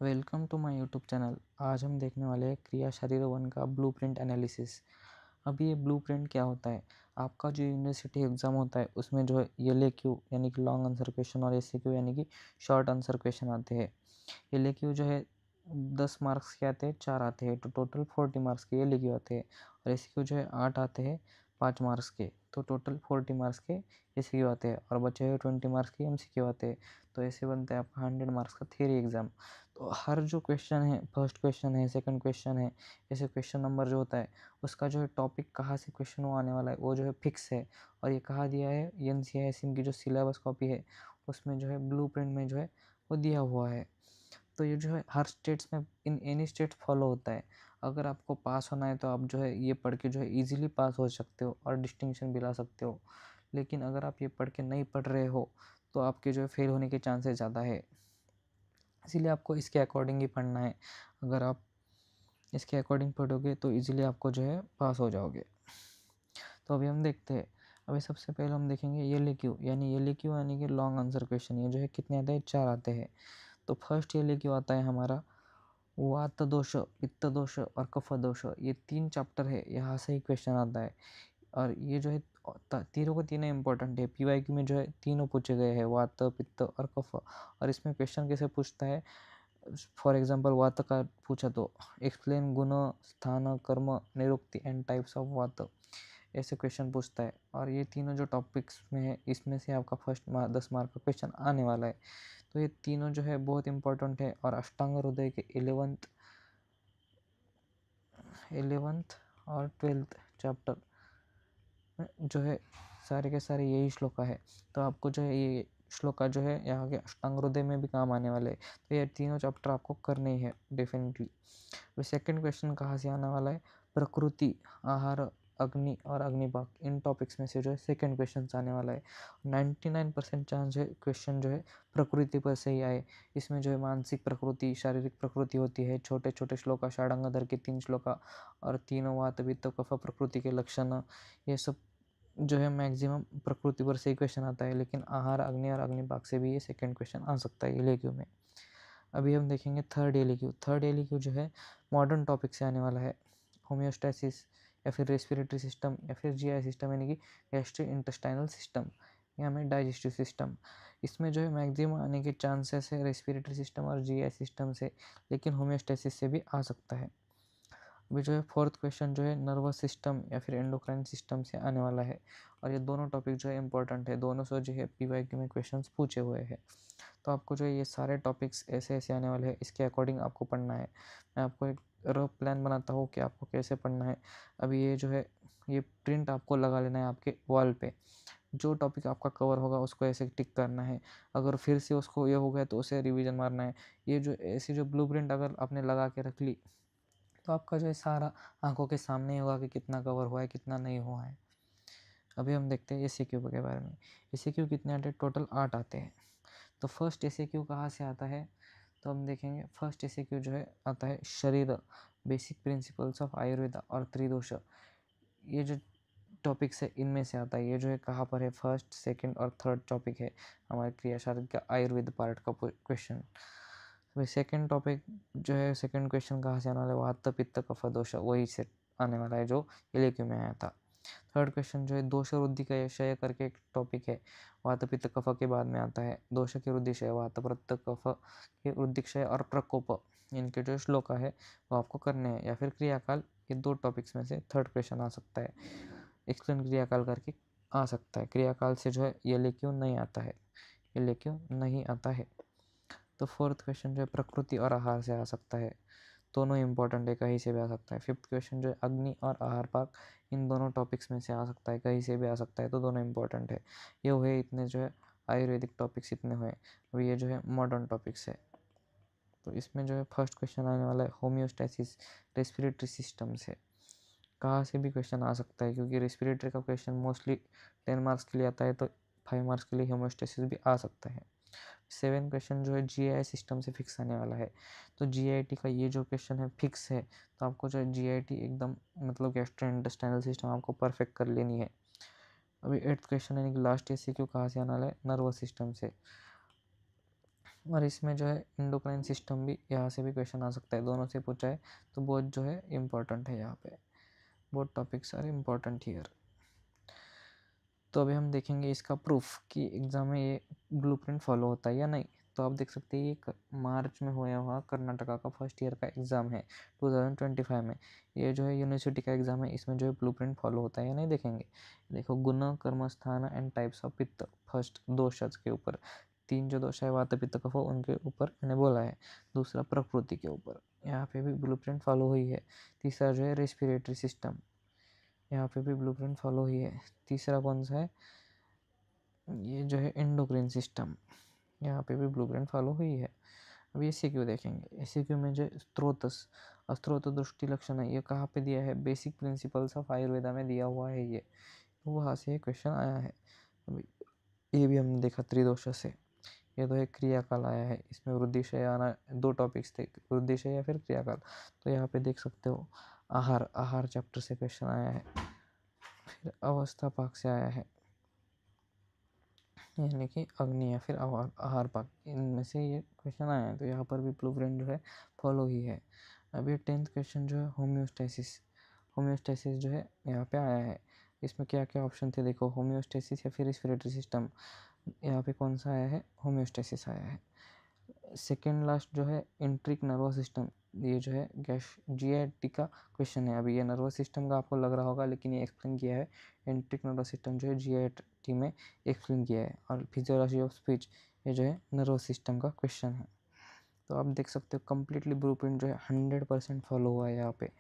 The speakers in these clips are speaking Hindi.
Welcome to my YouTube channel. आज हम देखने वाले हैं क्रिया शरीर 1 का ब्लूप्रिंट एनालिसिस। अब ये ब्लूप्रिंट क्या होता है? आपका जो यूनिवर्सिटी एग्ज़ाम होता है उसमें जो है एलएक्यू यानी कि लॉन्ग आंसर क्वेश्चन और एसएक्यू यानी कि शॉर्ट आंसर क्वेश्चन आते हैं। एलएक्यू जो है 10 मार्क्स के आते हैं, 4 आते हैं, तो टोटल 40 मार्क्स के एलएक्यू आते हैं। और एसएक्यू जो है 8 आते हैं, 5 मार्क्स के, तो टोटल 40 मार्क्स के एसएक्यू आते हैं और बचे हुए 20 मार्क्स के एमसीक्यू आते हैं। तो ऐसे बनता है आपका 100 मार्क्स का थियरी एग्ज़ाम। तो हर जो क्वेश्चन है, फर्स्ट क्वेश्चन है, सेकंड क्वेश्चन है, ऐसे क्वेश्चन नंबर जो होता है उसका जो है टॉपिक कहाँ से क्वेश्चन वो आने वाला है वो जो है फिक्स है। और ये कहाँ दिया है? एनसीईआरटी की जो सिलेबस कॉपी है उसमें जो है ब्लूप्रिंट में जो है वो दिया हुआ है। तो ये जो है हर स्टेट्स में इन एनी स्टेट फॉलो होता है। अगर आपको पास होना है तो आप जो है ये पढ़ के जो है ईजिली पास हो सकते हो और डिस्टिंक्शन भी ला सकते हो। लेकिन अगर आप ये पढ़ के नहीं पढ़ रहे हो तो आपके जो है फेल होने के चांसेस ज़्यादा है। इसीलिए आपको इसके अकॉर्डिंग ही पढ़ना है। अगर आप इसके अकॉर्डिंग पढ़ोगे तो इजीली आपको जो है पास हो जाओगे। तो अभी हम देखते हैं। अभी सबसे पहले हम देखेंगे एलएक्यू यानी कि लॉन्ग आंसर क्वेश्चन। ये जो है कितने आते हैं? 4 आते हैं। तो फर्स्ट एलएक्यू आता है हमारा वात दोष, पित्त दोष और कफ दोष। ये 3 चैप्टर है, यहाँ से ही क्वेश्चन आता है। और ये जो है तीनों को तीनों इंपॉर्टेंट है। पीवाईक्यू में जो है तीनों पूछे गए हैं, वात, पित्त और कफ। और इसमें क्वेश्चन कैसे पूछता है? फॉर एग्जांपल वात का पूछा तो एक्सप्लेन गुण, स्थान, कर्म, निरुक्ति एंड टाइप्स ऑफ वात, ऐसे क्वेश्चन पूछता है। और ये तीनों जो टॉपिक्स में है इसमें से आपका फर्स्ट 10 मार्क का क्वेश्चन आने वाला है। तो ये तीनों जो है बहुत इंपॉर्टेंट है। और अष्टांग हृदय के 11th और 12th चैप्टर में जो है सारे के सारे यही श्लोका है। तो आपको जो है ये श्लोका जो है यहाँ के अष्टांग हृदय में भी काम आने वाले हैं। तो ये तीनों चैप्टर आपको करने ही है डेफिनेटली। तो सेकंड क्वेश्चन कहाँ से आने वाला है? प्रकृति, आहार, अग्नि और अग्निभाग, इन टॉपिक्स में से जो है सेकंड क्वेश्चन आने वाला है। 99% चांस है क्वेश्चन जो है प्रकृति पर से ही आए। इसमें जो है मानसिक प्रकृति, शारीरिक प्रकृति होती है, छोटे छोटे श्लोका, षडांगधर के 3 श्लोका और तीनों वात, पित्त, कफ प्रकृति के लक्षण, ये सब जो है मैक्सिमम प्रकृति पर से ही क्वेश्चन आता है। लेकिन आहार, अग्नि और अग्निभाग से भी ये सेकंड क्वेश्चन आ सकता है एलएक्यू में। अभी हम देखेंगे थर्ड एलएक्यू। थर्ड एलएक्यू जो है मॉडर्न टॉपिक से आने वाला है। होम्योस्टैसिस या फिर रेस्पिरेटरी सिस्टम या फिर जीआई सिस्टम यानी कि गैस्ट्रो इंटेस्टाइनल सिस्टम या में डाइजेस्टिव सिस्टम। इसमें जो है मैक्सिमम आने के चांसेस है रेस्पिरेटरी सिस्टम और जीआई सिस्टम से, लेकिन होम्योस्टैसिस से भी आ सकता है। अभी जो है फोर्थ क्वेश्चन जो है नर्वस सिस्टम या फिर एंडोक्राइन सिस्टम से आने वाला है। और ये दोनों टॉपिक जो है इंपॉर्टेंट है, दोनों से जो है पीवाईक्यू में क्वेश्चंस पूछे हुए हैं। तो आपको जो है ये सारे टॉपिक्स ऐसे ऐसे आने वाले हैं, इसके अकॉर्डिंग आपको पढ़ना है। मैं आपको एक रफ प्लान बनाता हूँ कि आपको कैसे पढ़ना है। अभी ये जो है ये प्रिंट आपको लगा लेना है आपके वॉल पे। जो टॉपिक आपका कवर होगा उसको ऐसे टिक करना है। अगर फिर से उसको ये हो गया तो उसे रिवीजन मारना है। ये जो ऐसी जो ब्लूप्रिंट अगर आपने लगा के रख ली तो आपका जो है सारा आंखों के सामने ही होगा कि कितना कवर हुआ है, कितना नहीं हुआ है। अभी हम देखते हैं एसएक्यू के बारे में। एसएक्यू कितने आते हैं? टोटल 8 आते हैं। तो फर्स्ट एसएक्यू कहाँ से आता है? तो हम देखेंगे फर्स्ट एसएक्यू जो है आता है शरीर, बेसिक प्रिंसिपल्स ऑफ आयुर्वेदा और त्रिदोष। ये जो टॉपिक्स है इनमें से आता है। ये जो है कहाँ पर है? फर्स्ट, सेकंड और थर्ड टॉपिक है हमारे क्रियाशारीर का आयुर्वेद पार्ट का क्वेश्चन। भाई सेकंड टॉपिक जो है, सेकंड क्वेश्चन कहाँ से आने वाला है? वात, पित्त, कफ, दोष, वही से आने वाला है जो एलएक्यू में आया था। थर्ड क्वेश्चन जो है दोष वृद्धि का क्षय करके एक टॉपिक है। वात, पित्त, कफ के बाद में आता है दोष की वृद्धि, क्षय, वात, पित्त, कफ के वृद्धि, क्षय और प्रकोप, इनके जो श्लोका है वो आपको करने हैं। या फिर क्रियाकाल, ये दो टॉपिक्स में से थर्ड क्वेश्चन आ सकता है। एक्सप्लेन क्रियाकाल करके आ सकता है। क्रियाकाल से जो है एलएक्यू नहीं आता है, एलएक्यू नहीं आता है। तो फोर्थ क्वेश्चन जो है प्रकृति और आहार से आ सकता है। दोनों इंपॉर्टेंट है, कहीं से भी आ सकता है। फिफ्थ क्वेश्चन जो है अग्नि और आहार पाक, इन दोनों टॉपिक्स में से आ सकता है, कहीं से भी आ सकता है, तो दोनों इंपॉर्टेंट है। ये हुए इतने जो है आयुर्वेदिक टॉपिक्स इतने हुए। अब ये जो है मॉडर्न टॉपिक्स है। तो इसमें जो है फर्स्ट क्वेश्चन आने वाला है होम्योस्टैसिस, रेस्पिरेटरी सिस्टम से। कहाँ से भी क्वेश्चन आ सकता है क्योंकि रेस्पिरेटरी का क्वेश्चन मोस्टली 10 मार्क्स के लिए आता है, तो 5 मार्क्स के लिए होम्योस्टैसिस भी आ सकता है। 7 क्वेश्चन जो है जीआई सिस्टम से फिक्स आने वाला है। तो जीआईटी का ये जो क्वेश्चन है फिक्स है, तो आपको जो है जीआईटी एकदम मतलब गैस्ट्रोइंटेस्टाइनल सिस्टम आपको परफेक्ट कर लेनी है। अभी 8th क्वेश्चन यानी कि लास्ट एमसीक्यू कहाँ से आने वाला है? नर्वस सिस्टम से। और इसमें जो है एंडोक्राइन सिस्टम भी यहाँ से भी क्वेश्चन आ सकता है, दोनों से पूछा है तो बहुत जो है इम्पोर्टेंट है, यहाँ पे बहुत टॉपिक्स आर इम्पोर्टेंट हियर। तो अभी हम देखेंगे इसका प्रूफ कि एग्ज़ाम में ये ब्लूप्रिंट फॉलो होता है या नहीं। तो आप देख सकते हैं ये मार्च में होया हुआ कर्नाटका का फर्स्ट ईयर का एग्ज़ाम है 2025 में। ये जो है यूनिवर्सिटी का एग्ज़ाम है, इसमें जो है ब्लूप्रिंट फॉलो होता है या नहीं देखेंगे। देखो गुण, कर्म, स्थान एंड टाइप्स ऑफ पित्त, फर्स्ट दोषज के ऊपर, 3 जो दोष है वात पित्त कफ उनके ऊपर मैंने बोला है। दूसरा प्रकृति के ऊपर, यहाँ पे भी ब्लूप्रिंट फॉलो हुई है। तीसरा जो है रेस्पिरेटरी सिस्टम, यहाँ पे भी ब्लूप्रिंट फॉलो हुई है। तीसरा कौन सा है, ये जो है एंडोक्राइन सिस्टम, यहाँ पे भी ब्लूप्रिंट फॉलो हुई है। अब एससीक्यू देखेंगे। एससीक्यू में जो स्त्रोतस अस्त्रोत दृष्टि लक्षण है, ये कहाँ पे दिया है, बेसिक प्रिंसिपल्स ऑफ आयुर्वेदा में दिया हुआ है ये, तो वहाँ से क्वेश्चन आया है। ये भी हमने देखा त्रिदोष से। ये तो एक क्रियाकाल आया है, इसमें वृद्धिशय आना, 2 टॉपिक्स थे, वृद्धिशय या फिर क्रियाकाल। तो यहाँ पे देख सकते हो आहार, आहार चैप्टर से क्वेश्चन आया है। फिर अवस्था पाक से आया है, यानी कि अग्नि या फिर आहार पाक, इनमें से ये क्वेश्चन आया है। तो यहाँ पर भी ब्लूप्रिंट जो है फॉलो ही है। अभी 10th क्वेश्चन जो है होम्योस्टेसिस, होम्योस्टेसिस जो है यहाँ पे आया है। इसमें क्या क्या ऑप्शन थे देखो, होम्योस्टेसिस या फिर रेस्पिरेटरी सिस्टम, यहाँ पे कौन सा आया है, होम्योस्टेसिस आया है। सेकेंड लास्ट जो है एंट्रिक नर्वस सिस्टम, ये जो है गैस जीआईटी का क्वेश्चन है। अभी ये नर्वस सिस्टम का आपको लग रहा होगा, लेकिन ये एक्सप्लेन किया है, एंट्रिक नर्वस सिस्टम जो है जीआईटी में एक्सप्लेन किया है। और फिजियोलॉजी ऑफ स्पीच, ये जो है नर्वस सिस्टम का क्वेश्चन है। तो आप देख सकते हो कम्प्लीटली ब्लूप्रिंट जो है 100% फॉलो हुआ है यहाँ पे।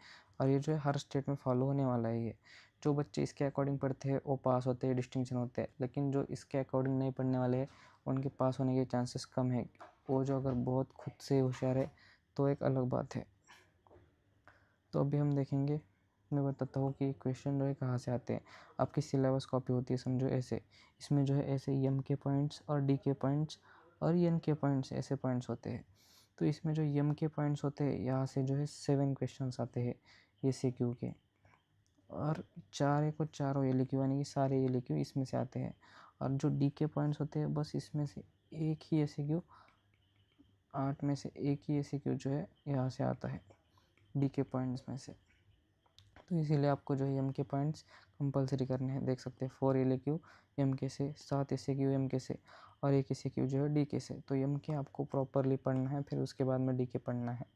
और ये जो है हर स्टेट में फॉलो होने वाला है। ये जो बच्चे इसके अकॉर्डिंग पढ़ते हैं वो पास होते हैं, डिस्टिंक्शन होते हैं, लेकिन जो इसके अकॉर्डिंग नहीं पढ़ने वाले हैं उनके पास होने के चांसेस कम है। वो जो अगर बहुत खुद से होशियार है तो एक अलग बात है। तो अभी हम देखेंगे, मैं बताता हूँ कि क्वेश्चन जो है कहाँ से आते हैं। आपकी सिलेबस कॉपी होती है समझो ऐसे, इसमें जो है ऐसे एम के पॉइंट्स और डी के पॉइंट्स और एन के पॉइंट्स, ऐसे पॉइंट्स होते हैं। तो इसमें जो एम के पॉइंट्स होते हैं, यहाँ से जो है 7 क्वेश्चंस आते हैं एमसीक्यू के, और चारों एलक्यू यानी कि सारे एलक्यू इसमें से आते हैं। और जो डी के पॉइंट्स होते हैं, बस इसमें से एक ही एमसीक्यू, 8 में से एक ही एमसीक्यू जो है यहाँ से आता है डी के पॉइंट्स में से। तो इसीलिए आपको जो है एम के पॉइंट्स कंपलसरी करने हैं। देख सकते हैं 4 एलक्यू एम के से, 7 एसक्यू एम के से, और एक एसक्यू जो है डी के से। तो एम के आपको प्रॉपरली पढ़ना है, फिर उसके बाद में डी के पढ़ना है।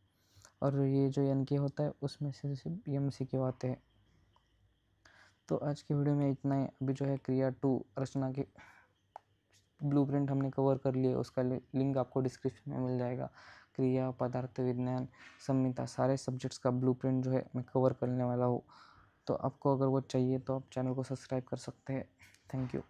और ये जो एन के होता है उसमें से सिर्फ एम सी क्यू आते हैं। तो आज की वीडियो में इतना ही। अभी जो है क्रिया 2 रचना के ब्लूप्रिंट हमने कवर कर लिए, उसका लिंक आपको डिस्क्रिप्शन में मिल जाएगा। क्रिया, पदार्थ विज्ञान, संहिता, सारे सब्जेक्ट्स का ब्लूप्रिंट जो है मैं कवर करने वाला हूँ। तो आपको अगर वो चाहिए तो आप चैनल को सब्सक्राइब कर सकते हैं। Thank you.